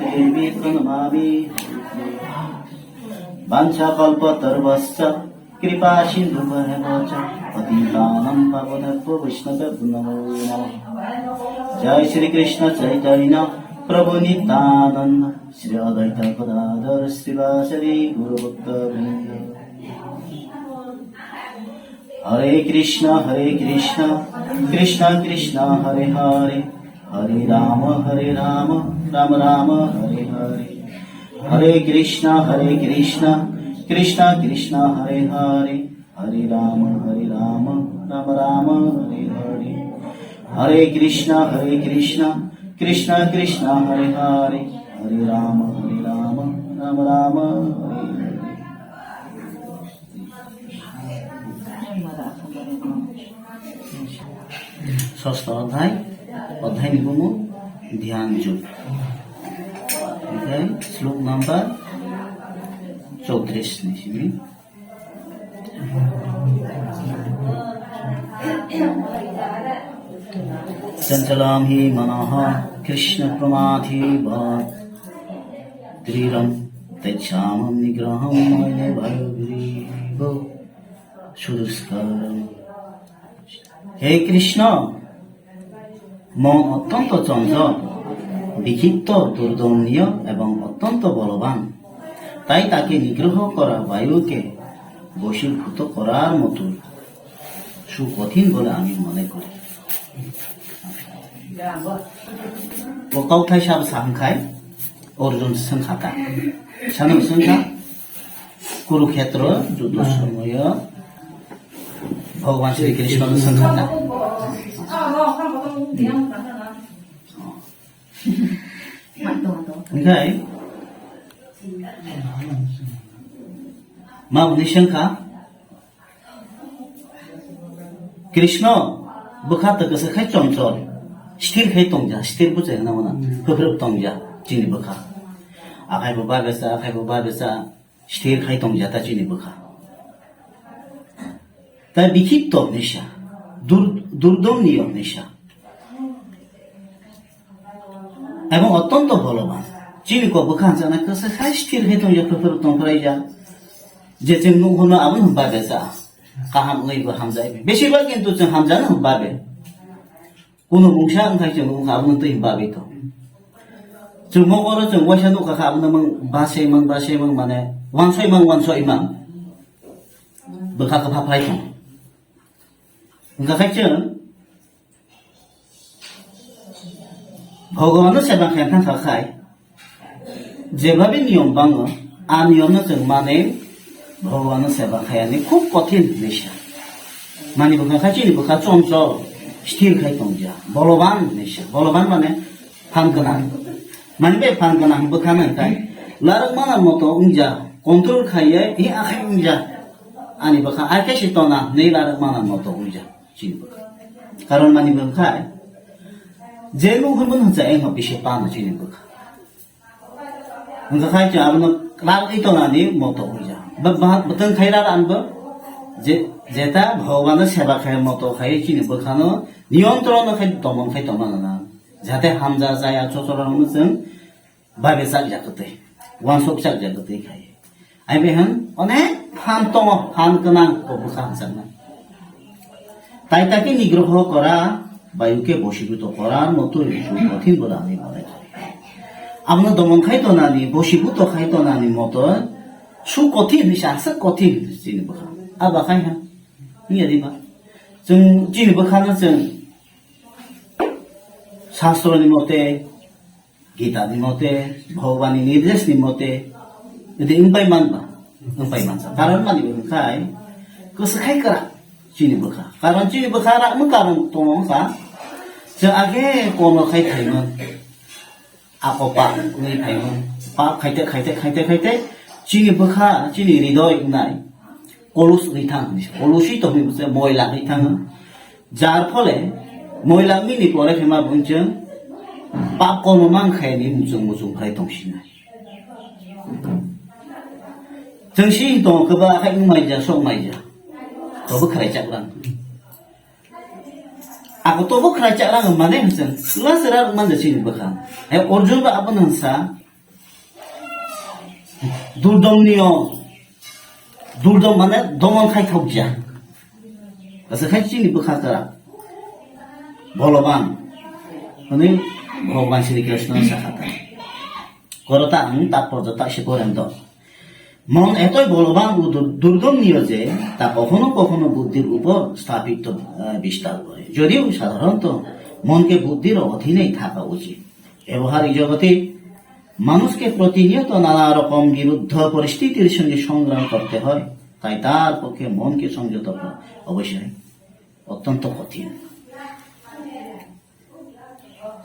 देवी प्रणमामि वाञ्छाकल्पतरुश्च कृपा सिन्धुभ्येव च पतितानां पावनेभ्यो वैष्णवेभ्यो नमो नमः। जय श्री कृष्ण चैतन्य प्रभु नित्यानंद श्री अद्वैत गदाधर श्रीवासदि गुरुभक्तवृंद। हरे कृष्ण कृष्ण कृष्ण हरे हरे हरे राम राम राम हरे हरे। हरे कृष्ण कृष्ण कृष्ण हरे हरे हरे राम राम राम हरे हरे। हरे कृष्ण कृष्ण कृष्ण हरे हरे हरे राम राम राम हरे हरे। ষষ্ঠ অধ্যায় নিগম ধ্যান যোগ। শ্লোক নাম্বার 34 নিশিমি। চঞ্চলাম হি মনঃ কৃষ্ণ প্রমাথি ভাত দৃঢ়ম তচ্ছামহং নিগ্রহম ময়নে ভয়ভীব সুদুষ্করম। হে কৃষ্ণ, মন অত্যন্ত চঞ্চল, বিক্ষিপ্ত, দুর্দমনীয় এবং অত্যন্ত বলবান। তাই তাকে নিগ্রহ করা বায়ুকে বশীভূত করার মতো সুকঠিন বলে আমি মনে করি। वो कौथाय साब सांखाय अर्जुन संखाता सानम संखा कुरुक्षेत्र युद्ध समय भगवान श्री कृष्ण संखाता ओमफ्राय मा बुंनि संखा कृष्ण बुखात गोसोखाय चंचल स्थिर खाय तंजा स्थिर बुझाय ना मोना गोब्रोब तंजा जिनि बुखा आखायबो बागोसा स्थिर खाय तंजा ता जिनि बुखा ता बिक्षिप्त निशा दुर्दमनीय निशा এবং অত্যন্ত বলবান যিনি কো বুখান জানা কসে খাই স্থির খাই তंजा गोब्रोब तंफराय जा जे जों नुहनो आबो बागोसा काहाम लैबो हामजाय बेसेबा किन्तु जों हामजानो बाबे कुनु मुंसा ओंखाय जों आबो तै बाबे तो जों मगर जों वासा नुखा आबो मोन बासेमोन माने वानसयमोन बोखाखौ फाफाय दं ओंखाय जों भगवान सेवा खालामनो थाखाय जेब्लाबो नियम बाङो आ नियमनो जों माने भगवान सेवा खालामनो खूब कठिन निशा माने बुखाखा जिनि बुखा चंचल स्थिर खाय तंजा बलवान निशा बलवान माने फानगोनां माने बे फानगोनां बुखानो थाय लारक माना मतो उंजा कंट्रोल खायो इ आखाय उंजा आनि बुखा आखाय सितना नै लारक माना मतो उंजा जिनि बुखा कारण माने बुखा जेनु हमन जाय न बिसे पानो जिनि बुखा ओंखाय जों आबो लारक इतनानि मतो उंजा बतन खायरा आनबो जेता भगवान सेवा खाय मतो खाय जिनि बुखानो नियंत्रण खाय दमन खाय तमाना जाते हामजा जाया चचरानो जों बाबे जाक जाकते वानसक जाक जाकते खाय आइ बेहन अनेक फान गोनां बुखा जाना তাই তাকে নিগ্রহ করা বায়ুকে বশীভূত করার মতো কঠিন বলে আমি মনে করি। আমরা দমন খাইতো নানি বশীভূত খাইতো নানি মতো সুকঠিন হিসাবে কঠিন जिनि बुखा आबा खाय हा नियादिबा जों जिनि बुखानो जों शास्त्रनि मते गीतानि मते भगवाननि निर्देशनि मते यदि उपाय मानसा कारण मानि बुखाय गोसोखाय करा जिनि बुखा कारण जिनि बुखा रामो कारण दंखा जों आगे कोनो खाय थायोमोन आखपा नै थायोमोन पा खायते जिनि बुखा जिनि हृदय नाय कलुस गैथां कलुसि तो मोनसे मयला गैथां जार फले मयला मिनि परे फेमा बुंजों पाप कोनो मांखायनि मुजुं खाय दंसिनाय जों सि दं गोबा आखाय उमायजा संमायजा तबो खायजागलां आको तबो खायजागलां माने जों लासरा मानजा जिनि बुखा ए अर्जुन बा आबो नंसा দুর্দম নিয়ম দুর্দম মানে দমন খাইথাউজিয়া খাই চিনি বখাকরা বলবান মানে ভগবান শ্রীকৃষ্ণ সাক্ষাৎ করতা আং তাৎপর্যতা সে পর্যন্ত মন এতই বলবান ও দুর্দমনীয় যে তা কখনো কখনো বুদ্ধির উপর স্থাপিত বিস্তার করে যদিও সাধারণত মনকে বুদ্ধির অধীনেই থাকা উচিত ব্যবহারিক জগতে মানুষকে প্রতিনিয়ত নানা রকম বিরুদ্ধ পরিস্থিতির সঙ্গে সংগ্রাম করতে হয় তাই তার পক্ষে মনকে সংযত করা অবশ্যই অত্যন্ত কঠিন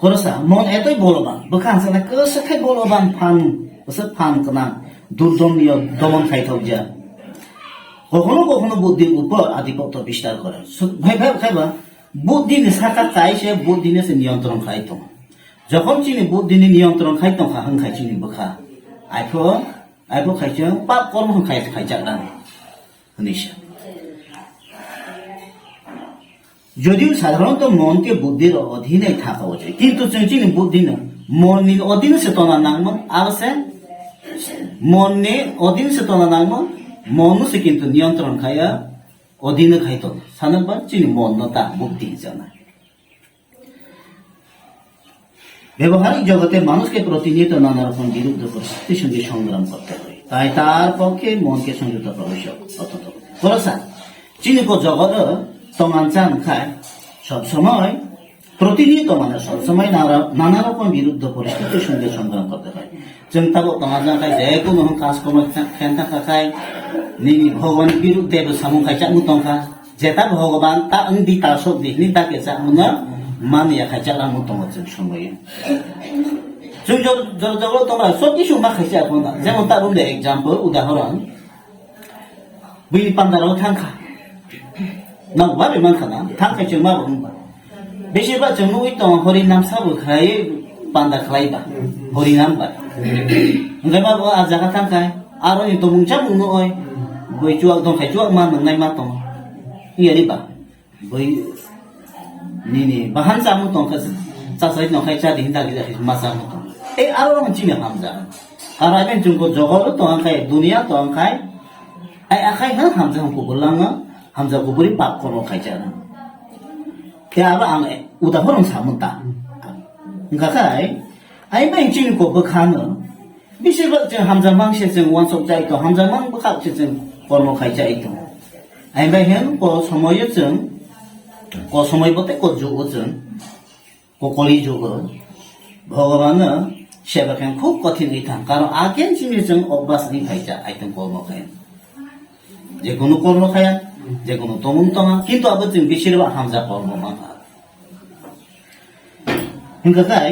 করসা মন এতই বলবান বখানসানা কসখাই বলবান ফান কনা দুর্দমনীয় দমন খাইথাউজিয়া কখনো কখনো বুদ্ধির উপর আধিপত্য বিস্তার করে ভাই ভাই খাইবা বুদ্ধি সাকা চাই সে বুদ্ধি সে নিয়ন্ত্রণ খাইতো যখন চিনি বুদ্ধি নিয়ন্ত্রণ খাইতো হাং খাই চিনি বখা আইফো খাইছো পাপ কর্ম খাইচাকলাম হনিসা যদিও সাধারণত মনকে বুদ্ধির অধীনে থাকা উচিত কিন্তু চিনি বুদ্ধি না মনের অধীনে সে তোনা নাংমন আর সে মনে অধীনে সে তোনা নাংমন মন সে কিন্তু নিয়ন্ত্রণ খাইয়া অধীনে খাইতো সানবা চিনি মন তা বুদ্ধি জানা ব্যবহারিক জগতে মানুষকে প্রতিনিয়ত নানা রকম বিরুদ্ধ পরিস্থিতির সঙ্গে সংগ্রাম করতে হয় তাই তার পক্ষে মনকে সংযত প্রবেশ অত্যন্ত করসা চিনি কো জগৎ তমান চান খায় সবসময় প্রতিনিয়ত মানে সবসময় নানা রকম বিরুদ্ধ পরিস্থিতির সঙ্গে সংগ্রাম করতে হয় जों ताबो तमाजा खाय जे कोनो काज कम खेनता खाय निनि भगवान बिरुद्धे सामु खायचा मुतंखा जेता भगवान ता अंदि ता सब दिखनि ता केचा मुना मानिया खायचा ला मुतंग जों समय जों जग तमा सब किसु मा खायचा कोना जेमन ता रुम एग्जांपल उदाहरण बै पान्दाराव थांखा नांगबा बे मानखाना थांखाय जों मा बुंबा बेसेबा जों नुइ दं हरि नाम साबो खाय पान्दा खालायबा हरि नाम बा ओंखाय मा आजागा थांखाय आरो नि तमुंचा बुंनो ओय बै जुआक दं खाय जुआक मा मोननाय मा दं इयारि बा बै निनि बाहान जामु दं खाय चासाय दं खाय चादि हिंदा गिजा मा जामु दं ए आरो मोनथिनो हामजा आरो आबेन जोंखौ जगत दं खाय दुनिया दं खाय आइ आखाय हो हामजा हमखौ बोलाङो हामजाखौ बोरै पाप कर्म खायजानो के आबो आं उदाहरण सामुता ओंखाय आइ बै जिनिखौ बोखानो बिसोरबो जों हामजा मांसे जों वानसक जायखौ हामजा मां बोखाबसे जों कर्म खायजायखौ आइ बै हेन को समय जों को समय बते को जुग जों को कलि जुग भगवान सेवा खेन खूब कठिन था कारण आगेन जिनि जों अभ्यास नि खायजा आइतम कर्म खाय जे कोनो कर्म खाया जे कोनो तमुं तङा किन्तु आबो जों बिसोरबो हामजा कर्म मांगा ओंखाय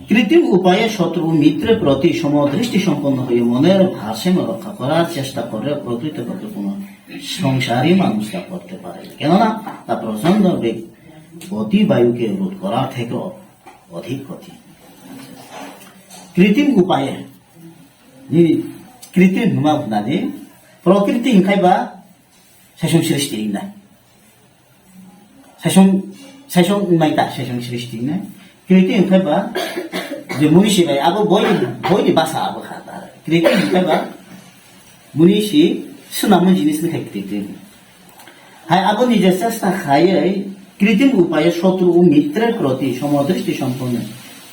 কৃত্রিম উপায়ে শত্রু মিত্রের প্রতি সমদৃষ্টি সম্পন্ন হয়ে মনের ভারসাম্য রক্ষা করার চেষ্টা করে প্রকৃতপক্ষে কোন সংসারী মানুষরা করতে পারে কেননা তা প্রচন্ড বেগ গতি বায়ুকে রোধ করার থেকে অধিক কঠিন কৃত্রিম উপায়ে কৃত্রিম নুমাবনানি প্রকৃতি হিংখাইবা সেসং সৃষ্টি নাই সেসং মাইতা সেসং সৃষ্টি নাই কৃত্রিম হিংখাইবা যে মনীষী ভাই আবো বই বাসা আবো খাতা কৃত্রিম হিংখাইবা মনীষী সুনাম জিনিস খাই কৃত্রিম হাই আবো নিজে চেষ্টা খাইয়ে কৃত্রিম উপায়ে শত্রু ও মিত্রের প্রতি সমদৃষ্টি সম্পন্ন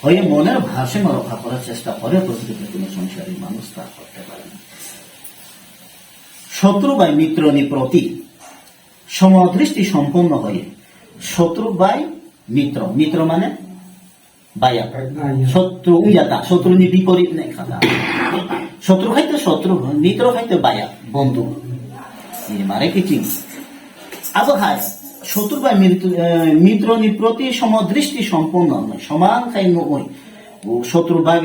হয়ে মনের ভারসাম্য রক্ষা করার চেষ্টা করে প্রকৃতির কোন সংসারী মানুষ তা করতে পারে না শত্রু বা মিত্রনি প্রতি সমদৃষ্টি সম্পন্ন হয়ে শত্রু বাই মিত্র মানে বায়া শত্রু উইয়াতা শত্রুনি বিপরীত নেই খাতা শত্রু খাইতে শত্রু মিত্র খাইতে বায়া বন্ধু মারে কি চিন আবো খায় শত্রু বা মিত্রনি প্রতি সমদৃষ্টি সম্পন্ন নয় সমান খাই নয় শত্রু বাই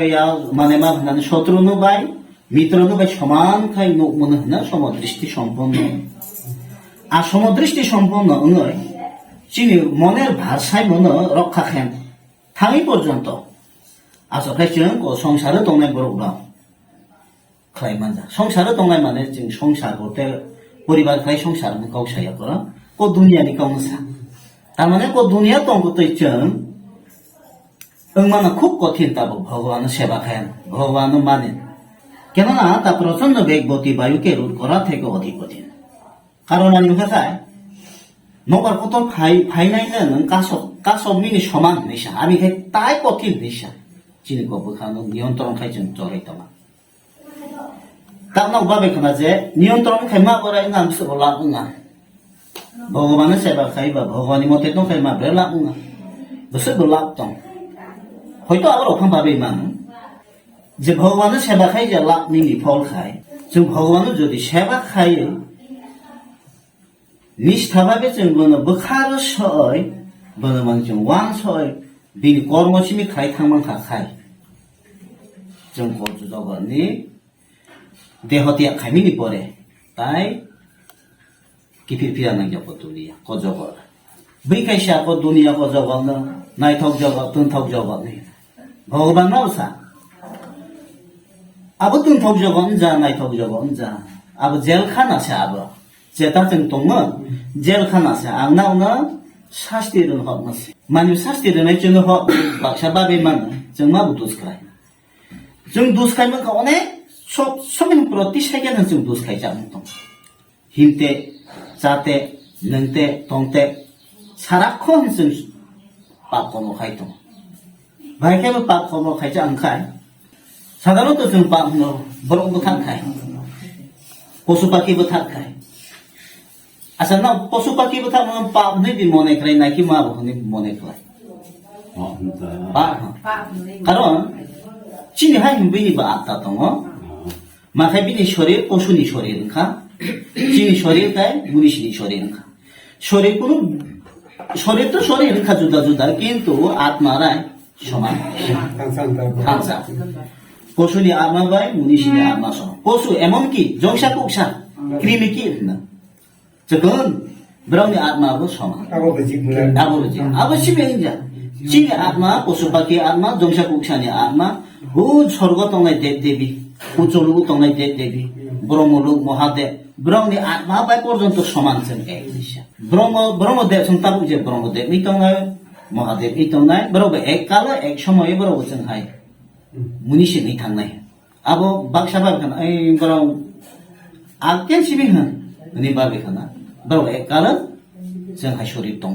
মানে মা মানে শত্রু নো বাই মিত্র নো বাই সমান খাই মনে হয় না সমদৃষ্টি সম্পন্ন আর সমদৃষ্টি সম্পন্ন নয় চিনি মনের ভারসাম্য রক্ষা খেন থামি পর্যন্ত আসলে जों সংসারে দংনাय বড় খাই মানজা সংসারে দংনাय মানে जों সংসার করতে পরিবার খাই সংসার গাवसाया করা को दुनियानि गावसा तार माने को दुनिया दंगो तै जों ओंमाना खूब कठिन ताबो भगवान सेवा खाय भगवान माने কেননা তা প্রচন্ড বেগবতী বায়ুকে রোধ করা থেকে অধিক কঠিন কারণ আমি ভাষায় নবার কত ফাইনাইनो नों कासब मिनि समान निशा आमी हे ताय कठिन निशा चिनि को बखानो नियंत्रण खाय जों जरै दमा तानाव बाबे खोना जे नियंत्रण खाय मा बराय नाम सला बुङा भगवान सेवा खाय बा भगवाननि मते दं खाय मा बेला बुङा बसो बोला दं हयतो आरो अखां बाबे मान जे भगवान सेवा खाय जे लाख निनि फल खाय जों भगवान जदि सेवा खाय निष्ठाभावे जों बोनो बोखारो सय बोनो मान जों वां सय बिनि कर्मसिनि खाय थांमान खाय जों गजु जगतनि देहतिया खायमिनि परे ताय किफिर फिरा नांजाबो दुनिया को जगत बै खायसा को दुनिया को जगत नायथक जगत तुनथक जगत नि भगवान नावसा आबो तुनथक जगत जा नायथक जगत जा आबो जेल खाना से आबो जेता जों दंमोन जेल खानासे आंनावनो शास्ति दोन हरनोसै माने शास्ति दोननाय जोंनो हक बाक्सा बाबे मान जों मा दुसखाय जों दुसखायमोन का अनेक सब समिन प्रति सेकेन्ड जों दुसखाय जामोन दं हिमते जाते नोंते तंते साराखन जों पाप कर्म खाय दं बायखेबो पाप कर्म खाय जा ओंखाय साधारणत जों पाप होनो बरंबो थांखाय पशु पाखिबो थांखाय asal na posu paki bata mga paap na di mo nekray na ki mabo ni mo nekray paap karon chini hai bini ba atta tongo makai bini shorir posu ni shorir kha chini shorir kai munishi ni shorir kha shorir kono shorir to shorir kha juda juda kintu atma rai সমান খানসা posu ni atma bai munishi ni atma so posu emon ki jongsa kuksa krimi ki na 저건 브라운이 아마하고 서마. 아버지. 아버지면 이제 지의 아마, 보수밖에 아마, 정사국산의 아마, 그 서로가 동네 대대비, 우쪽으로 동네 대대비, 브로모로 뭐하대, 브라운이 아마 발꼴전 또 서만선 애기시야. 브로모 대성따고 이제 브로모 대, 이 동네 뭐하대, 이 동네 브로모 액깔로 액셔머에 브로모 정하이. 문이시 이 탕나이. 아버 박샤바kan, 에이 브라운 악견 시비는 ini babe kana bro ekala जों हाय शरीर दङ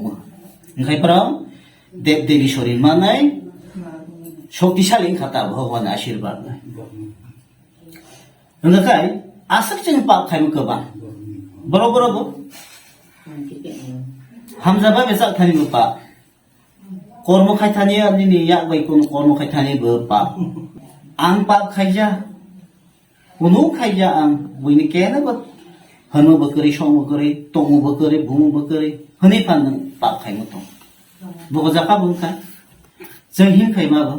ओंखाय ब्राव देव देवी शरीर मानाय शक्तिशाली खाता भगवान आशीर्वाद ओंखाय आसक जों पाप खायम गोबां बरोबर हामजाबा बेसा थानिबो पाप कर्म खायथानिया दिनै यागबाय कोन कर्म खायथानिबो पाप आं पाप खायजा उनु खायजा आं बयनि केनबो हनु बकरी सोमु बकरी तोमु बकरी बुमु बकरी हनै फान पाप खायमो दं बगजाखा बुंखा जों हिम खायमाबो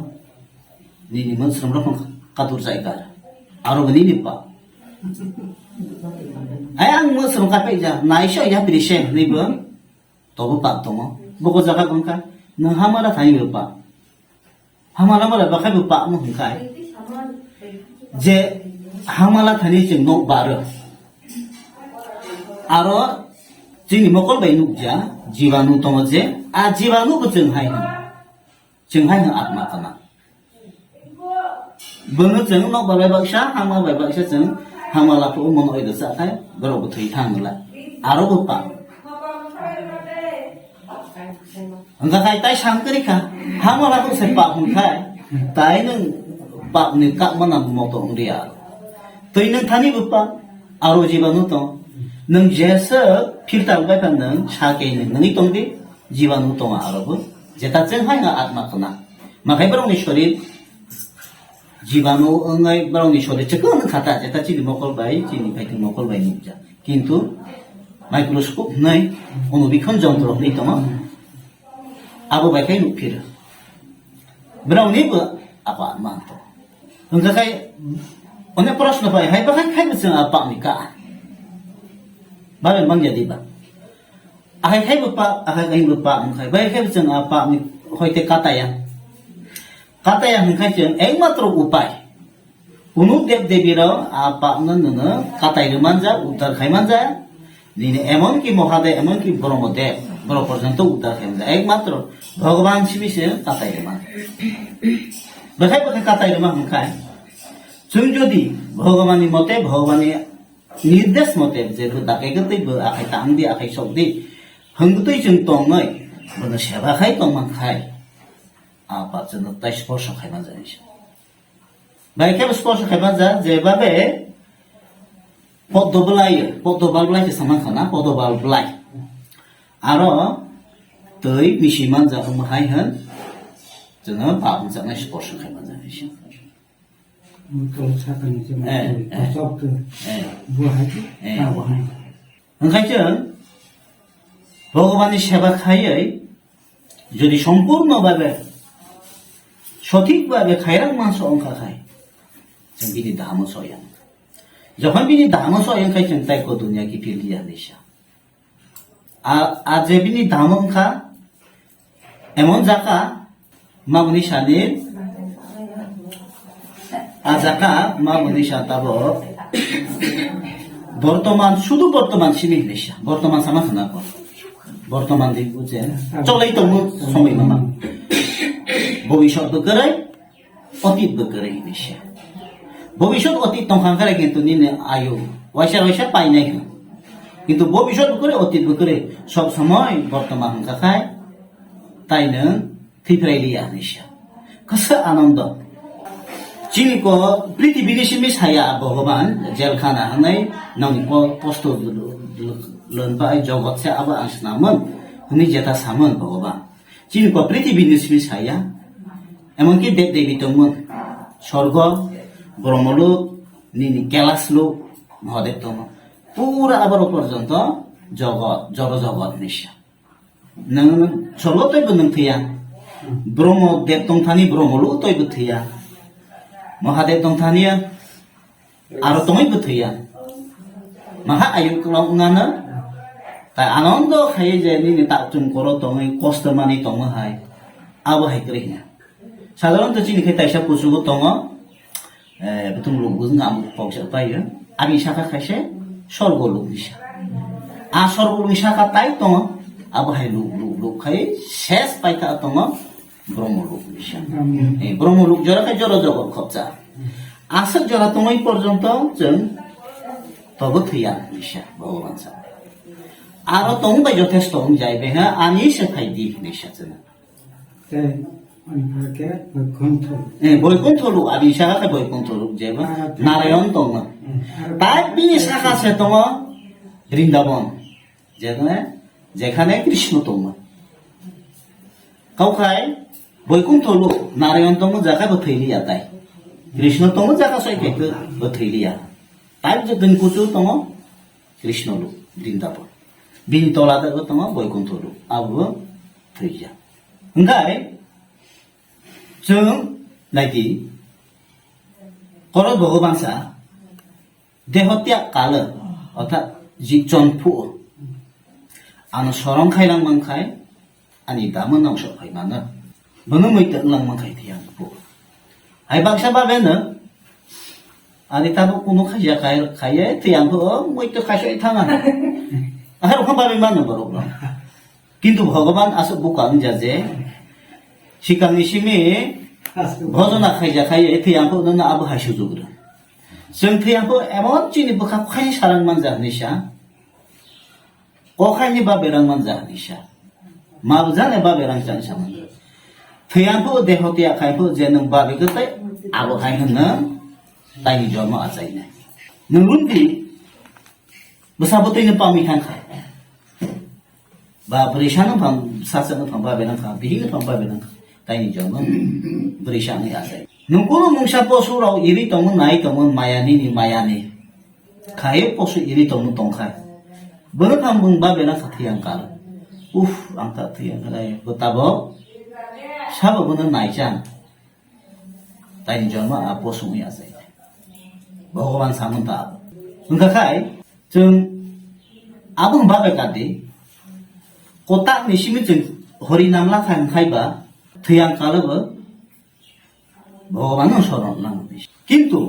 निनि मोनस्रोम रखम कादुर जायगा आरो निनि पाप आय आं मोनस्रोम कापै जा नायसो या प्रिसे नैबो तबो पाप दङ बगजाखा बुंखा नों हामारा थायो पाप हामाला माला बाखायबो पाप मो हुंखाय जे हामाला थानि जों न बारो आरो जोंनि मकल बाय नुजा जीवाणु दङ जे आ जीवाणुबो जोंहाय आत्मा kana बोनो जों न बाय बाक्सा हामा बाय बाक्सा जों हामालाखौ मन ओइदो जाखाय बरोबो थै थाङोला आरोबो पा ओंखाय ताय सांकरिखा हामालाखौ से पा हुंखाय ताय नों पापनि कामना मतो उरिया तै नों थानिबो पा आरो जीवाणु दं नों जेसो फिल्टार बायफा नों साके नोंनि दंदि जीवाणु दङ आरोबो जेता जोंहाय आत्मा kana माखाय ब्रावनि शरीर जीवाणु ओंगाय ब्रावनि शरीर चेको नों खाता जेता चिनि मकल बाय चिनि फाइथिं मकल बाय नुजा किन्तु माइक्रोस्कोप नै अनुबीक्षण যন্ত্র नै दङ आबो बायखाय नुफिरो ब्रावनिबो apa आत्मा दं ओंखाय अनेक प्रश्न फाय हाय बाखाय खायबो जों आपानि का बाबे mang jadi ba ahay kay ba ang bay kay jeng apa ni hoite kataya hangkai jeng एकमात्र उपाय कुनु देव देवीर apa नन katay manja उद्धार खाय manja निने एमन की महादेव एमन की ब्रह्मदेव ब्रह्म पर्यंत उद्धार खाय manja एकमात्र भगवान शिव से katay मान बाखाय katay hangkai जों जुदि भगवाननि मते भगवाननि निर्देश मते जेबो दाखायगतैबो आखाय तांदि आखाय सकदि हंगतै जों तङै बनो सेबाखाय तंमानखाय आपा जों ताइ स्पर्श खायमा जानिस बायखे स्पर्श खायमा जा जेबाबे पद्दबलाय सामान खाना पद्दबालब्लाय आरो तै मिसिमान जा हमहाय होन जोङो पाप जानाय स्पर्श खायमा जानिस ओंखायनो भगवाननि सेवा खायै যদি সম্পূর্ণভাবে সঠিকভাবে খাইরাং মাংস অংখা খায় जों बिनि दामो सयां যখন बिनि दामो सयां खाय जों ताइको दुनिया की फिलिया निशा आ जे बिनि दामो खा एमन जाका मामुनि सानिर আজাকা মা মনীষা তাব বর্তমান শুধু বর্তমান সীমিত নিশা বর্তমান সামাখানা কর বর্তমান দিক বুঝে চলেই তো সময় মামা ভবিষ্যৎ বকরে অতীত বকরে নিশা ভবিষ্যৎ অতীত তংখাঙ্কারে কিন্তু নিনে আয়ু ওয়াইসা পাই নাই কিন্তু ভবিষ্যৎ বকরে অতীত বকরে সব সময় বর্তমান হাঙ্কা খায় তাই নং থিফরাইলিয়া নিশা কসে আনন্দ जिनिको पृथ्वीनि सिमि साया भगवान जेलखाना हनै नंनि पोस्ट लोनबाय जगत से अब आसनामन हनि जेता सामन भगवान जिनिको पृथ्वीनि सिमि साया एमनकि देव देवी दंमोन स्वर्ग ब्रह्मलोक निनि कैलासलोक महादेव दंमोन पुरा आबार पर्यन्त जगत जड़ जगत निशा नों स्वर्ग तयबो नों थैया ब्रह्म देव दंथानि ब्रह्मलोक तयबो थैया महादेव दंथानिया आरो तङैबो थैया माहा आयु क्लाउङानो ताइ आनन्द खायो जे निनि ताकजुं कर तङै कष्ट मानि तङहाय आबो हायग्रैना साधारणत जिनिखाय ताइसा पुसुगो तङ बुथुम लुगुं आमु पौसा पायो आबि साखा खायसे स्वर्ग लुगनिसा आ स्वर्ग लुगनिसा ताइ तङ आबो हाय लुग खाय शेष पाइका तङ ब्रह्मलोक निशा ब्रह्मलोक जरा जड़ जगत खबजा आसक जरा तङै पर्यन्त जों तब थैया निशा भगवान सा आरो तंबाय जथेष्ट जाय बेहा आनि से फायदि निशा जों बैकुंठ लुक आबि साखा बैकुंठ लुक जेबा नारायण दङ ताइ बिनि साखासे दङ বৃন্দাবন যেখানে কৃষ্ণ দङ কাউखाय बैकुंठ लुक नारायण दङ जाका बथैलिया ताइ कृष्ण दङ जाका सयखेखो बथैलिया ताइ जे दोनकुचु दङ कृष्ण लुक बृन्दाबन बिनि तलादाबो दङ बैकुंठ लुक आबो थैया ओंखाय जों नायदि कर भगवान सा देहत्याग काल अर्थात जिब जन्थु आनो सरं खायलां मानखाय आनि दामो नावसो फायमानो बनो मैते लांमाखाय थैया बो हाय बाक्सा बाबेनो आनि ताबो कुनु खाया खाये थैयाबो मैते खायसै थाङा आहाय रखम बाबे मानो बरब्ला किन्तु भगवान आसो बुकां जाजे सिगांनि सिमि भजना खायजा खाये थैयाबो नों आबो हायसो जुग्रो जों थैयाबो एमन चिनि बुखा खाय सारां मानजा निशा अखायनि बाबेरां मानजा निशा माबो जाने बाबेरां जानसा थैयाबो देहते आखायबो जे नों बाबेगोतै आबो हाय होनो ताइनि जन्म आजायनाय नोंरुंदि बसाबोतैनो पामि खांखाय बा ब्रैसानो फाम सासनो फाम बाबेरां खा बिहिनो फाम बाबेरां ताइनि जन्म ब्रैसानो आजाय नोंखौनो मुंसा पसुराव इरि दङ नाय दङ मायानि मायानि खायो पसु इरि दङ दंखाय बोनो फाम बुं बाबेरां खाथियां काल उफ आंता थैया राय बताबो साबोनो नायजान ताइनि जन्म आ पसुङै आजाय भगवान सामन्ता ओंखाखाय जों आबुं बाबेकादि कता निसिमि जों हरि नाम लाखायबा थैयां कालबो भगवान शरण नांगौ किन्तु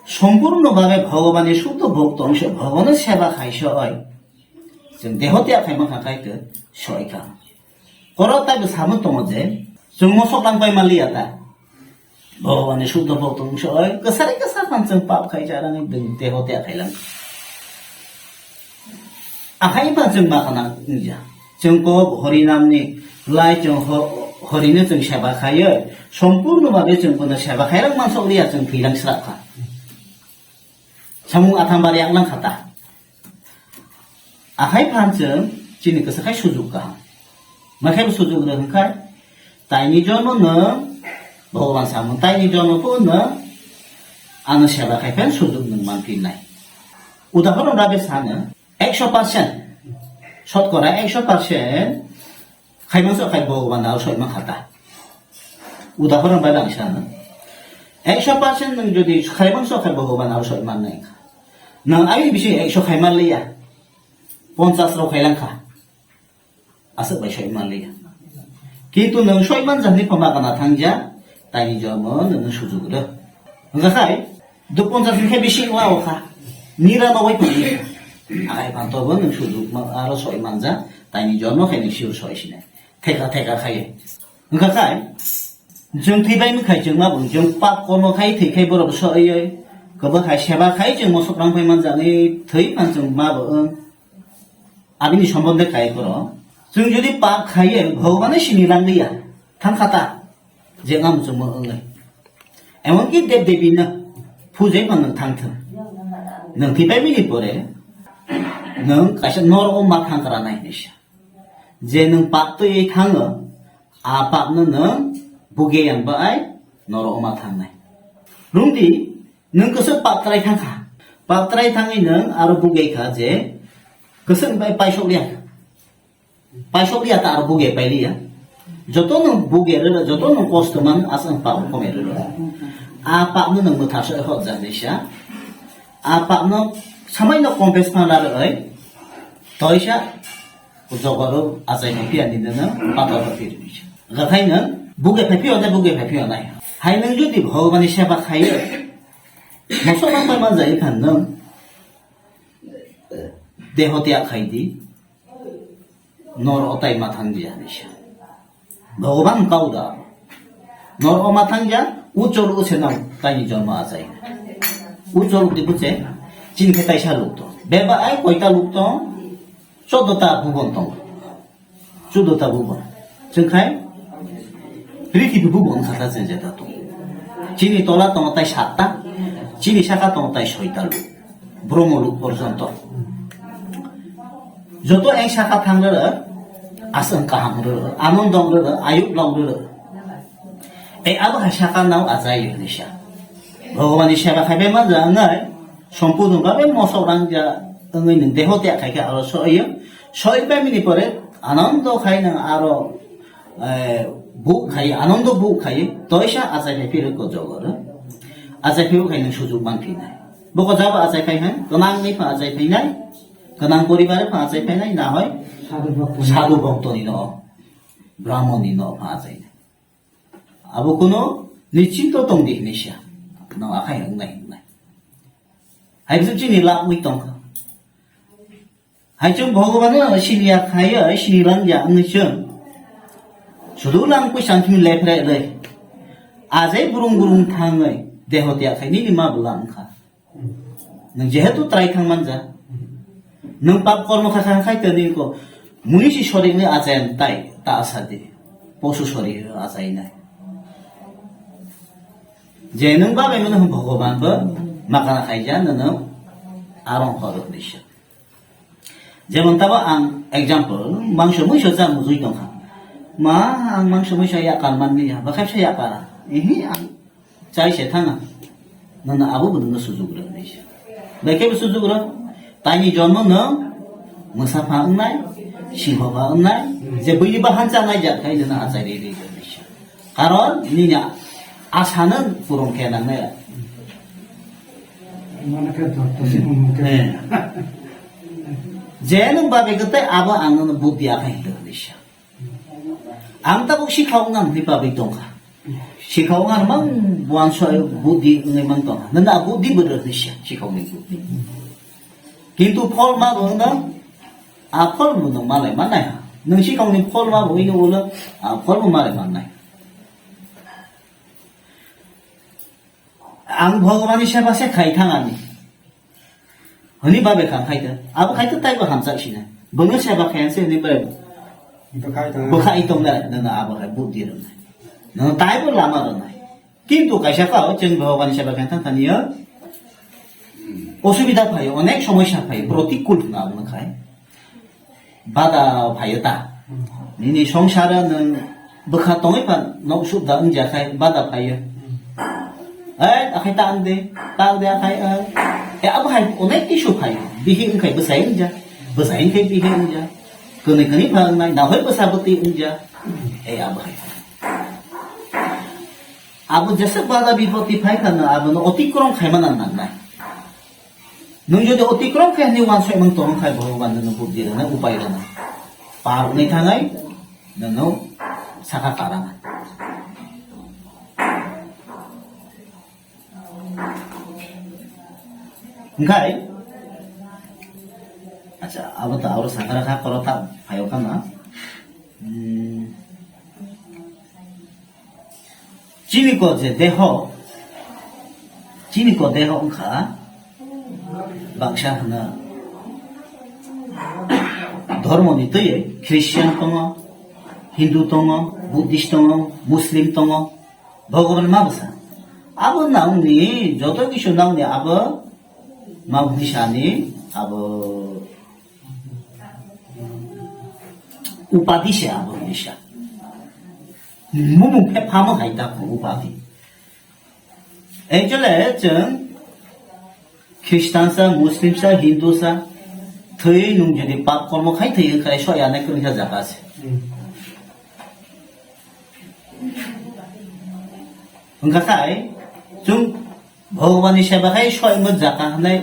सम्पूर्णभावे भगवाननि शुद्ध भक्त अंश भगवान सेवा खायसय जों देहते आखायमा खाखायखो सयखा करताबो सामो दङ जे जों मसक लांबाय मालिया दा भगवाननि शुद्ध भक्त अंश गोसारै 반증 밥 가이자라는 등 대호대 가이랑 아하이 반증 마하나 이자 정고 허리남니 라이 정 허리는 정 샤바카여 সম্পূর্ণভাবে 정보는 샤바카이랑만 소리야 정 비랑 스라카 자몽 아탄바리 양랑 갔다 아하이 반증 지니 그서 가이 수주가 마카이 수주가 그러니까 তাইনি জন্ম ভগবান সামন তাইনি জন্ম পূর্ণ আনো সেবা খাইফেন সুযোগ নং মানফিন নাই উদাহরণ রাবে সানো 100% শতকরা 100% খাইমান খাই ভগবান আর সইমান খাতা উদাহরণ বাইরে সানো 100% নং যদি খাইমান খাই ভগবান আর সইমান নাই নং আই বিষয় 100 খাইমান লইয়া 50 রাও খাইলাং খা আসে বাই সইমান লইয়া কিন্তু নং সইমান জানি পমাগানা থাংজা তাইনি জন্ম নং সুযোগলো ওখাই 50 কে বেশি ওখা 99 পনি আই বান্তব নং সুযোগ আর সইমান যা তাইনি জন্ম খাইনি শিউ সইছিনে থেকা খাই ওখাই जों थैबाय खाय जों मा बुं जों पाप कर्म खाय थैखाय बरब सयै गबो खाय सेबा खाय जों मसक्रां फैमान जानि थै मान जों मा बो आबिनि सम्बन्धे खाय कर जों जुदि पाप खायो भगवान सिनिलांलिया थांखाता जे आम जों मोंलै एमनकि देव देवीनो फुजै मान थांथों नों थैबाय मिनि परे नों कासे नरक मा थांग्रा नायनिसा जे नों पाप तयै थाङो आ पापनो नों बुगेयान बाय नरक मा थांनाय रुंदि नों गोसो पापत्राय थांखा पापत्राय थाङै नों आरो बुगेखा जे गोसो बाय पाइसलिया ता आरो बुगे पाइलिया जत नों बुगेरो जत नों कष्टमान आसन पाप कमेरो आ पापनो नों मथासो हक जानिसा आ पापनो सामायनो कम्पेस फानार ओइ तयसा जगरो आजाय पियानि नों पापर फिरनिसा गाखायनो बुगे फाइफियो नाय हाय नों जुदि भगवाननि सेबा खायो मसला फायमान जायो खान नों देहत्या खायदि नर अताय माथांजिया निशा भगवान काउदा नर माथांजिया उज्जवल उसेना ताइनि जन्म आजाय उज्जवल दिबुचे चिनखे ताइसा लुक्तो बेबा आइ कयता लुक्तो 14ता भुवन दं 14ता भुवन जोंखाय पृथ्वी भुवन खाथा जों जेता दं चिनि तला दं ताइ 7ता चिनि साखा दं ताइ 6ता लुक ब्रह्मलुक पर्यन्त যত এক শাখা থাংলো আসন কাহামলো আনন্দ দংলো আয়ুক লংলো এই আবো শাখা নাও আজাই নিশা ভগবানের সেবা খাইবে মান জানাই সম্পূর্ণভাবে মসরাং যা ওই দেহতে খাইকে আর সইবে মিনি পরে আনন্দ খাই না আর বুক খাই আনন্দ বুক খাই তয়সা আজাই ফিরে জগর আজাই ফিরে খাই সুযোগ মানফিনাই বক যাবা আজাই খাই হ্যাঁ গনাং নেই আজাই ফাইনাই গনাং পরিবারে পাঁচাই ফাইনাই না হয় সাধু ভক্তনি ন ব্রাহ্মণী ন পাঁচাই আবো কোনো নিশ্চিন্ত দং দেখনিসা ন আখাই হংনাই হাইবজুব চিনি লাভ উই দं হাইজুম ভগবান সিনিয়া খায় সিনিলাং যা নৈসং সুদুলাং পয়সাंथिं लेफ्राय लै आजै बुरुं बुरुं थाङै देहत्या खायनि मा बुलांखा नों जेहेतु ट्राय थांमान जा नों पाप कर्म खाय तनि को मुनिसि शरीरनि आजायन ताइ ता आसादि पशु शरीर आजायनाय जे नों बाबाय मन भगवान बो माखाना खायजा नों आरं हरो निशा जेमन ताबा आं एग्जाम्पल मांस मैसो जा मुजुइ दंखा मा आं मांस मैसो याकान माननिया बाखायसा याकारा इहि आं चाइसे थाङा नों आबो बुदुनो सुजुग र निशा बेकेबो सुजुग र ताइनि जन्म नों मोसाफा ओंनाय सिंहफा ओंनाय जे बैनिबा हानजानाय जाथाय नों आजाय रे निशा कारण निना आसानो पुरं केनांनाय जे नों बाबे गते आबो आं नों बुद्धि आखाय निशा आं ताबो सिखावना नि बाबे दंखा सिखावना मा बुआनसय बुद्धि नै मान दं नों बुद्धि बोर निशा सिखावनि बुद्धि किन्तु फल मा बुंनो आ फल बुंनो मालाय मानाय नों सिगांनि फल मा बुंनो बोलो आ फल मालाय मानाय आं भगवाननि सेबा से खायथाङानि हनि बाबे खां खायदो आबो खायदो ताइबो हामजाखिनो बोनो सेबा खायानसे हनि बाय बखाय दंना नों आबो खाय बुद्धि रोंनाय नों ताइबो लामा रोंनाय किन्तु कायसा खाव जों भगवाननि सेबा खायथां थानियो असुबिधा फायो अनेक समस्या फायो प्रतिकूल ना बुंखाय बादा फायो ता निनि संसारा नों बखा तङै फा नौ सुबदा उनजाखाय बादा फायो आखाय तांदे आखाय अब हाय अनेक किसु फायो बिहि उनखाय बसाय उनजा बसाय उनखाय बिहि उनजा कनै कनै फांनाय नाहय बसाबती उनजा अब हाय अब जैसे बाधा विपत्ति फाय खाना अब न अतिक्रम खायमाना नांनाय नों जुदि अतिक्रम खायनि वानसय मन तों खाय भगवान नों बुद्धि रोंनाय उपाय रोंनाय पार नै थाङै नों साखा काराङा ओंखाय अच्छा अब त और साखा खा करता फायो खाना चिनिको जे देह उनखा बांसा होना धर्मनि तयै ख्रिस्टियान दङ हिन्दू दङ बुद्धिस्ट दङ मुस्लिम दङ भगवान मा बसा अब नाउनि जत किसु नाउनि अब मा बुदिसानि अब उपाधि से अब बुदिसा मुमुं फे फामो हायदा उपाधि एजले जों ख्रिस्टानसा मुस्लिमसा हिन्दुसा थै नुं जुदि पाप कर्म खाय थै खाय सयाने खोनखा जागासे ओंखाय जों भगवाननि सेबा खाय सय मत जाका हनाय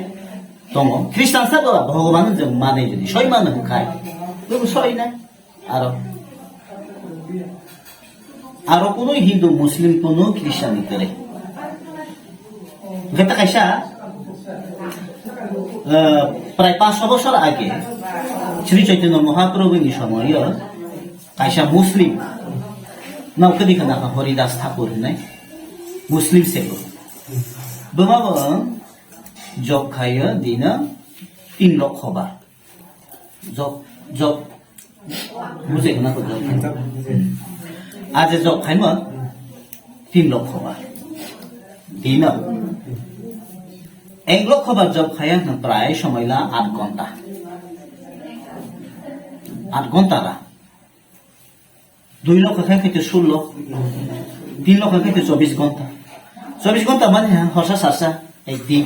दङ ख्रिस्टानसा भगवान जों माने जुदि सय माने खाय जों सय ना आरो कोनो हिन्दू मुस्लिम कोनो ख्रिस्टान करे गता कायसा प्राय 500 বছর আগে শ্রী চৈতন্য মহাপ্রভুनि समय कायसा मुस्लिम नावखौ दिखना हरिदास ठाकुर होननाय मुस्लिम सेबो बमाबो जब खायो दिना 3 लाख हबा जब बुझे ना को जब आज जब खाइमो 3 लाख हबा दिना 1 लाख हबा जब खाया प्राय समयला 8 घंटा 8 घंटा रा 2 लाख खाइते 16 3 लाख खाइते 24 घंटा 24 घंटा माने हरसा सारसा एक दिन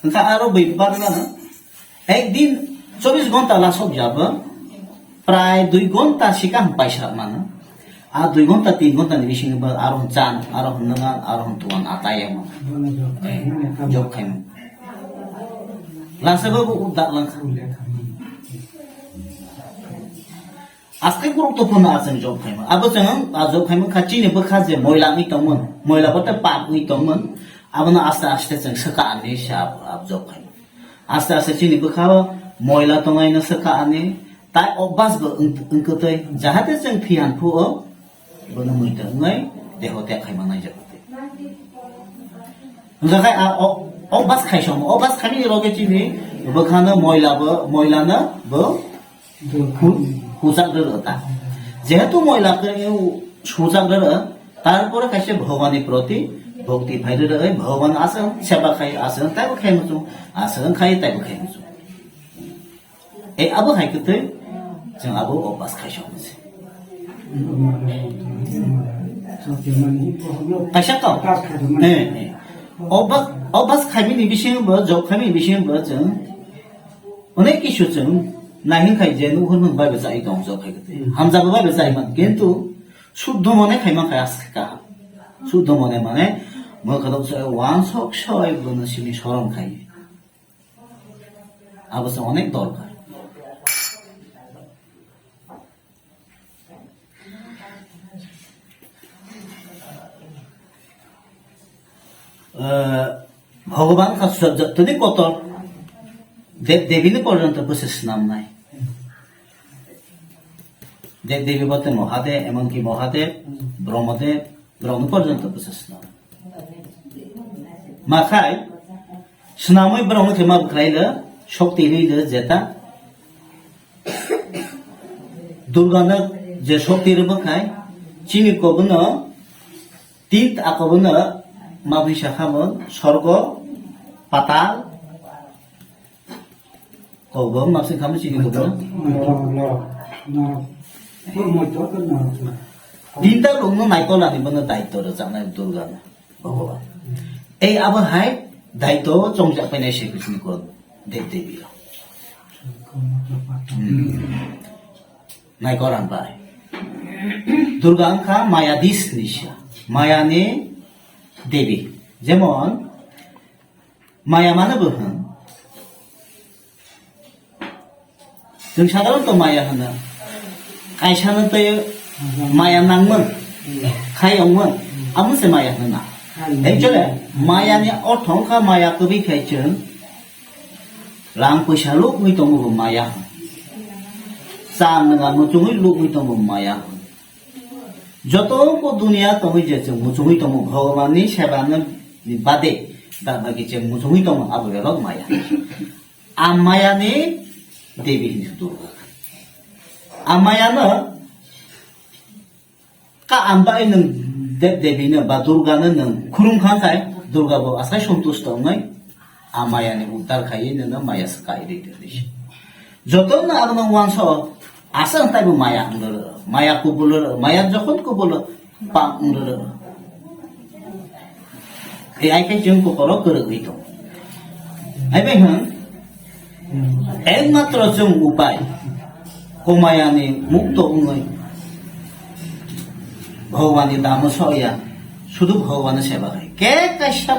ओंखा आरो बैबार ना एक दिन 24 घंटा ला सब जाबो प्राय 2 घंटा सिगां पैसा मानो आ 2 घंटा 3 घंटा नि बिसिंबो आरो जान आरो नङा आरो तुवान आतायम जब खाइम लासबो उदा लांखा आस्ते गुरुत्वपूर्ण आसन जब खाइम अब जों जब खाइम खाथिनि बखाजे मैलानि दंमोन मैलाबोथ पापनि दंमोन आबनो आस्ते आस्ते जों सकानि साब जब खाइम आस्ते आस्ते चिनि बखाव मैला दंगायनो सकानि ताइ अभ्यासबो ओंकतै जाहाथे जों फियान फुओ बनो मैदङै देहते खाइमानाय जाबते ओंखाय अभ्यास खाइसम अभ्यास खानि लगे चिनि बखानो मैलानो बो हुजागरता जेहेतु मैलाखौ सुजागर तारपरे खायसे भगवाननि प्रति भक्ति फाइदर भगवान आसन सेवा खाय आसन ताइबो खाइमु आसन खाय ताइबो खाइमु ए आबो खायखते जों आबो अभ्यास खाइसमसे खायसा तो अभ्यास खाइमिनि बिसिंबो जब खाइमिनि बिसिंबो जों अनेक किसु जों नाहिं खाय जे नु होन बायबो जाय दं जब खायखते हामजाबो बायबो जायमोन किन्तु शुद्ध मने खाइमा खायासका शुद्ध मने माने मोखदो वान सक सय बनो सिनि शरण खाय अवश्य अनेक दरकार ভগবান যদি কত দেব দেবীনি পর্যন্ত প্রসেস নাম নাই দেব দেবী বলতে মহাদেব এমনকি মহাদেব ব্রহ্মদেব ব্রহ্ম পর্যন্ত প্রসেস নাম माखाय सुनामै ब्रह्म थेमा बख्राइलो शक्ति लैलो जेता दुर्गानो जे शक्ति रबखाय चिनि कबनो तीत आकबनो माबिसा खामोन स्वर्ग पाताल कबो माबसे खामो चिनि कबनो तीनटा लोगनो नायतलानि बनो दायित्व रजानाय दुर्गानो भगवान এই আবহায় দায়িত্ব চমচা পাইনাই শ্রীকৃষ্ণ দেব দেবী নাই করান পায় দুর্গা আঙ্কা মায়াদিস নিশা মায়ানে দেবী যেমন মায়া মানে বহন जों সাধারণত মায়া होनो কাইসাनो माया नांमोन खायमोन आमसे माया होना Actually, maya ni orthong ka maya ko bi khai chun rang paisa lu mi tong bu maya san nga mo chung lu mi tong bu maya joto ko dunia to mi je chung mo chung tong bhagwan ni seba na bade da ba ki che mo chung tong abu ga maya amaya ni devi ni durga amaya na ka amba nang देव देवी ने बा दुर्गा ने नंग खुरुम खांखाय दुर्गा बो आसाय संतुष्ट होनाय आ माया ने उद्धार खायै ने माया सकाय रे देश जतन ना आगन वांसो आसा ताय बो माया अंदर माया को बोल माया जखन को बोल पा अंदर ए आइ के जों को करो कर गई तो आइ बे हन एकमात्र जों उपाय को माया ने मुक्त होनाय भगवान दाम सया शुद्ध भगवान सेवा है के कैसा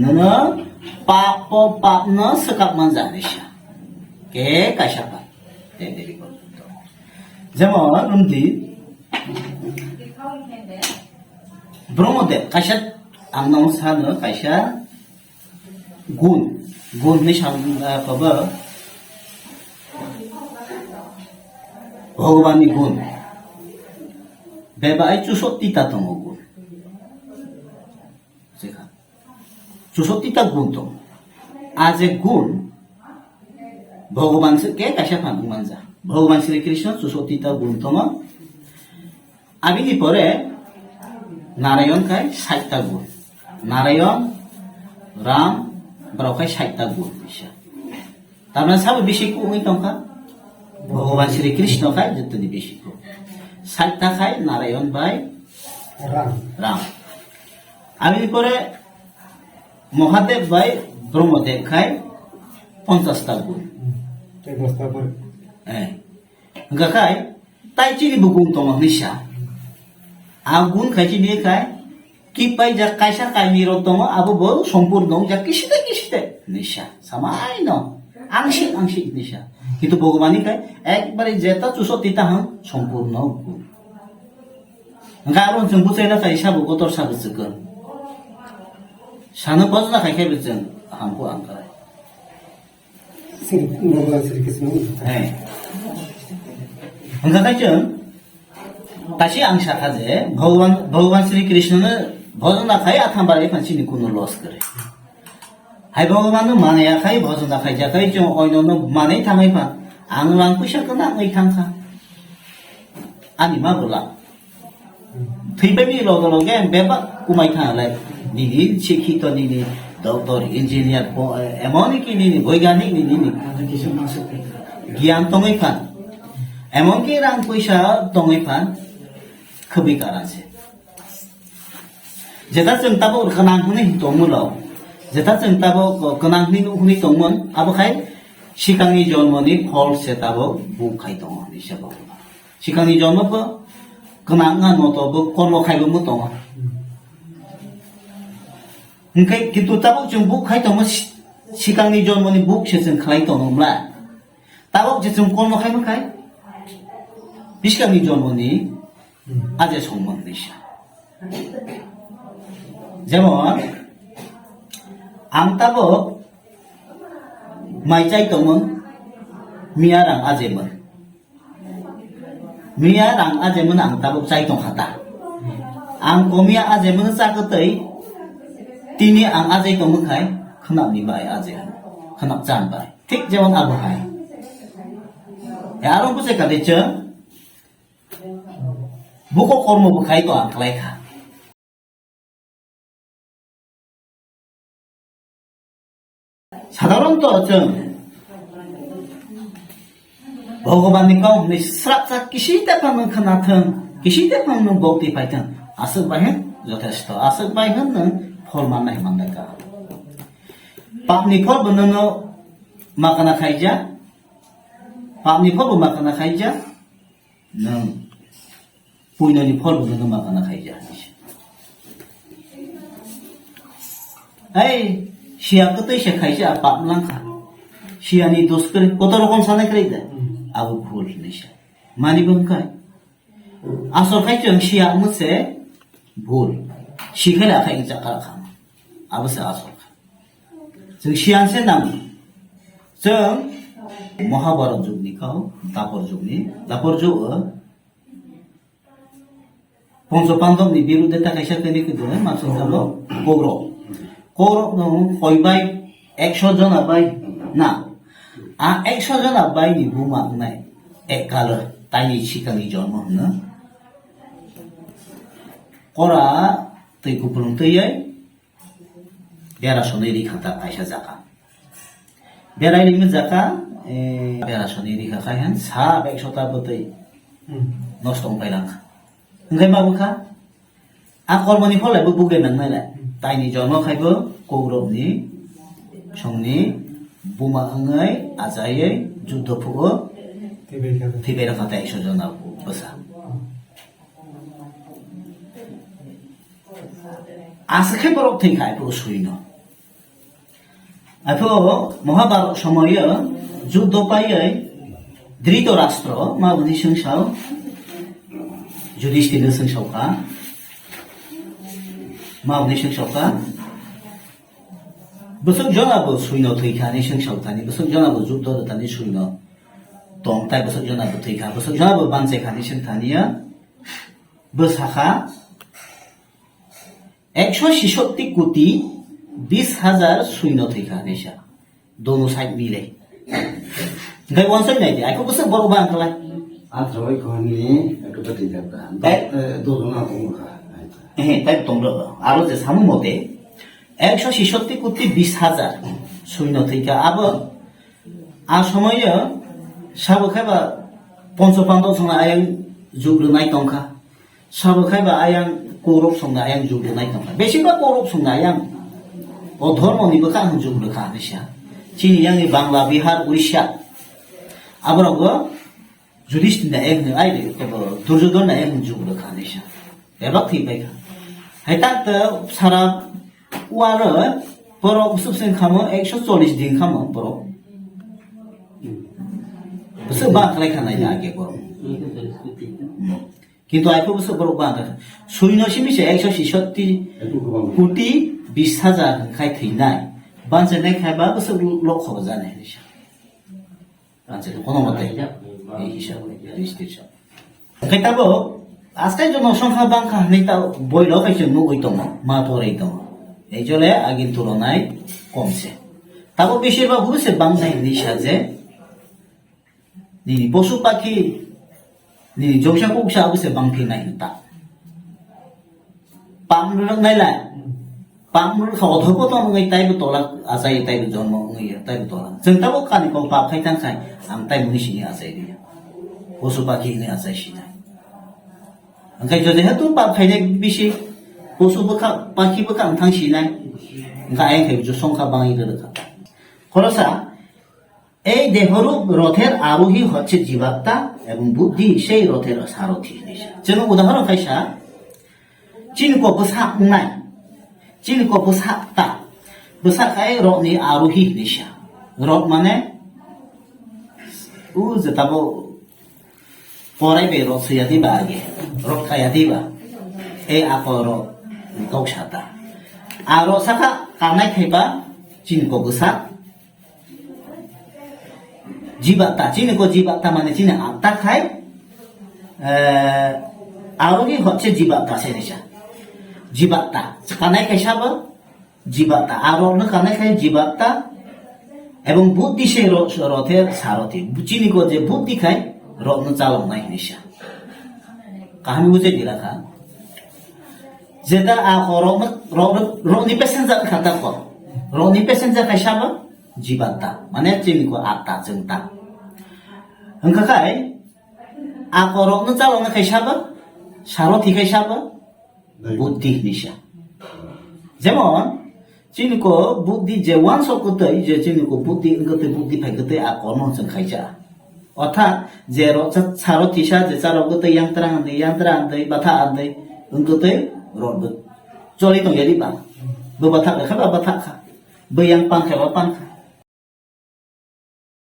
नन पाप पाप न सकप मन जानिशा के कैसा देवी जेमन उन्दी ब्रह्मदेव कैसा आंनाव सानो कैसा गुण गुण नि सानखौबो भगवाननि गुण बेबाय 64टा दङ गुण जेखा 64टा गुण दं आज गुण भगवान से के कैसा फांगमान जा भगवान श्री कृष्ण 64टा गुण दङ आबिनि परे नारायण काय 60टा गुण नारायण राम ब्रखाय 60टा गुण तारमाने साबे बेसे गुण दंखा भगवान श्री कृष्ण काय जतनि बेसे गुण 60टा खाय नारायण बाय राम आमी परे महादेव बाय ब्रह्मदेव खाय 50टा गुण गाखाय ताइचिनि बुगुं दङ निशा आ गुण खायचिनि खाय कि पाय जा कायसा कायनि र दङ आबो बो सम्पूर्ण दङ जा किसिते निशा समाय न आंशिक आंशिक निशा কিন্তু ভগবানই কয় একবারে যেটা 64টা হন সম্পূর্ণ গুণ গারন जों बुझायना खाय साबो गतर साबो जगन सानो बजना खायखाय जों हामखौ आंखाय भगवान श्री कृष्ण है ओंखाय जों दासि आं साखा जे भगवान श्री कृष्णनो भजना खाय आथामबारे फानसिनि कुनो लस करे हाय भगवान मानाया खाय भजना खाय जाखाय जों अयननो मानै थाङै फा आं रां फैसा गोना आङै थांखा आनि मा बोला थैबायनि लगे लगे बेबा कुमाय थाङालाय निनि शिक्षित निनि डक्टर इन्जिनियार एमन कि निनि बैज्ञानिक निनि गियान दङै फा एमनकि रां फैसा दङै फा खोबै कारासे जेता जों ताबो गोनांखौनो दङमोलाव जेता जों ताबो गोनांनि नुनि दंमोन आबोखाय सिगांनि जन्मनि फल सेताबो बुखाय दङ हिसाब सिगांनि जन्मबो गोनाङा नतबो कर्म खायबो दङ ओंखाय किन्तु ताबो जों बुखाय दङ सिगांनि जन्मनि बुक सेजों खालाय दङब्ला ताबो जों कर्म खायबो खाय सिगांनि जन्मनि आजे संमोन निशा जेमन आं ताबो माइचाय दंमोन मिया रां आजेमोन आं ताबो जाय दंखाता आं मिया आजेमोन जागोतै তিনি আং আজাই তমখাই খনাবনি বাই আজাই খনাব জান বাই ঠিক যেমন আবু হাই আরো বুঝে কালে চ বুকো কর্ম বুখাই তো আংলাই খা সাধারণত जों भगवाननि गावनि स्राक स्राक किसिता फांनो खोनाथों किसिता फांनो बक्ति पाइथों आसोक बाहेन যথেষ্ট आसोक बाहेन नों फल माननाय मानदायका पापनि फल बननो माकाना खाइजा पापनि फल माकाना खाइजा नों पुण्यनि फल बननो माकाना खाइजा এই শিয়াকে তো সে খাইছে আর পাপ লাঙ্কা শিয়ানি দোষ করে কত রকম সালে করে দেয় আবু ভুল নিশা মানি বংকায় আসল খাইছে শিয়া মুছে ভুল শিখালে খাই জাকা খাম আবসে আসল जों শিয়ানসে নাম जों মহাভারত যুগনি কাও দাপর যুগ পঞ্চপাণ্ডবनि বিরুদ্ধে তাকাইসা কেনে কইদে মাসুল হলো কৌরব হইবাই 100 জন আবাই না 100 জন আবাই নি বুমা নাই এক কাল তাইনি শিকানি জন্ম হন করা তৈ কুপুরুং তৈয়াই বেড়াশনে রিখাতা আইসা জাকা বেড়াই লিমে জাকা বেড়াশনে রিখা খাইহান सा 100 টা বতৈ নষ্ট পাইলাং ओंखाय माबुखा आ कर्मनि फलायबो बुगे नांनायलाय ताइनि जन्म खायबो कौरबनि समनि बुमा ओंङै आजायै जुद्ध फुगो थैबाय राखाता 100 जना बसा आसखे बरक थैखाय पुरो सुइनो आफो महाभारत समय जुद्ध पायै धृतराष्ट्र माबुनि संसाव जुधिष्ठिर संसावखा माबुनि संसावखा बसुक जनाबो सुइनो थैखानि संसावखानि बसुक जनाबो जुद्ध दानि सुइनो तंताय बसुक जनाबो थैखा बसुक जनाबो बानसायखानि संथानिया बसाखा 166 कोटी 20,000 सुइनो थैखानिसा दोनों साइड मिले ओंखाय वनसाइड नायदे आइखौ बसुक बरबा आंखालाय आथ्रय खनि एकबति जाबा दोजना दंखा তাই তোমরা আরো যে সামু মতে 166 কোটি 20,000 সৈন্য থেকে আর সময় সাবো খাইবা পঞ্চপাণ্ডব সঙ্গে আয়াং যুগ্রনাই টংখা সাবো খাইবা আয়াং কৌরব সঙ্গে আয়াং যুগ্রনাই টংখা বেশিরভাগ কৌরব সঙ্গে আয়াং অধর্মনিবো খান যুগ্রখা নিশা চিনি ইয়াংনি বাংলা বিহার উড়িষ্যা আবরাবো जुधिष्ठिर एक आइले दुर्योधन एक जुग्र खानेसा एबा थैबायखा हायतात सारा वार बरो सुबसेन खामो 140 दिन खामो बरो बस बा खालाय खानाय आगे बरो किन्तु आइखौ बस बरो बा सैन्य सिमिसे 166 कोटी 20,000 खाय थैनाय बानजानाय खायबा बस लखब जानाय निसा बानजानाय कोनो मते এই হিসাবে রেজিস্ট্রেশন কেতাবো আজকে জনসংখ্যা বাংখা নেতা বইল খাইছে নুগৈতম মা পরাইতম এই জলে আগের তুলনায় কমছে তারপর বেশিরভাগ হচ্ছে বাংলায় নিশা যে নিনি পশু পাখি নিনি জংসা কুকসা হচ্ছে বাংফি নাই তা পামরুর নাইলা পামরুর অধপত নয় তাইবো তলা আজাই তাইবো জন্ম তাইবো তলা जों তাবো কানি কম পাপ খাইতান খাই আং তাই মুনিসিনি আজাই দিয়া পশু পাখি নিয়ে আজাই সিনাই ओंखाय जेहेतु पाप खायनाय बिसि पशुबो पाखिबो खां थांसिनाय ओंखाय आयखै संख्या बाङाइ रोखा খরচা এই দেহরূপ রথের আরোহী হচ্ছে জীবাত্মা এবং বুদ্ধি সেই রথের সারথি যেন উদাহরণ খাইসা চিনক বসাক নাই চিনক বসাকতা বসাকায় রথনি আরোহী নিশা রথ মানে উ যেতাবো পরাইবে রথ সইয়া দিবা আগে রথ খাইয়া দিবা এই আকর গাवसाता আর সাকা কানাই খাইবা চিনক বসাক জীবাত্মা চিনক জীবাত্মা মানে চিনে আত্মা খায় আরোহী হচ্ছে জীবাত্মা সেরেসা জীবাত্মা কানাই খাইসাবো জীবাত্মা আর রত্ন কানে খাই জীবাত্মা এবং বুদ্ধি সেই রথের সারথি চিনি কো যে বুদ্ধি খাই রত্ন চালনাই নিশা কাহানি বুঝে দি রাখা যেটা রনি পেসেঞ্জার খাতা কর রনি পেসেঞ্জার খাইসাবা জীবাত্মা মানে চিনি কো আত্মা जोंता হংখাখাই আকো রত্ন চালনা খাইসাবা সারথি খাইসাবা বুদ্ধি নিশা যেমন চিনিকো বুদ্ধি যে ওয়ান সকতই যে চিনিকো বুদ্ধি ইংগতে বুদ্ধি ফাইগতে আ কর্ম जों খাইজা অর্থাৎ যে সারথিসা যে চারগতে ইয়ান্ত্রা আন্দে বাথা আন্দে ইংগতে রদ চলি তো গেলি বা বাথা লেখা বাথা খা বয়াং পান খাবা পান খা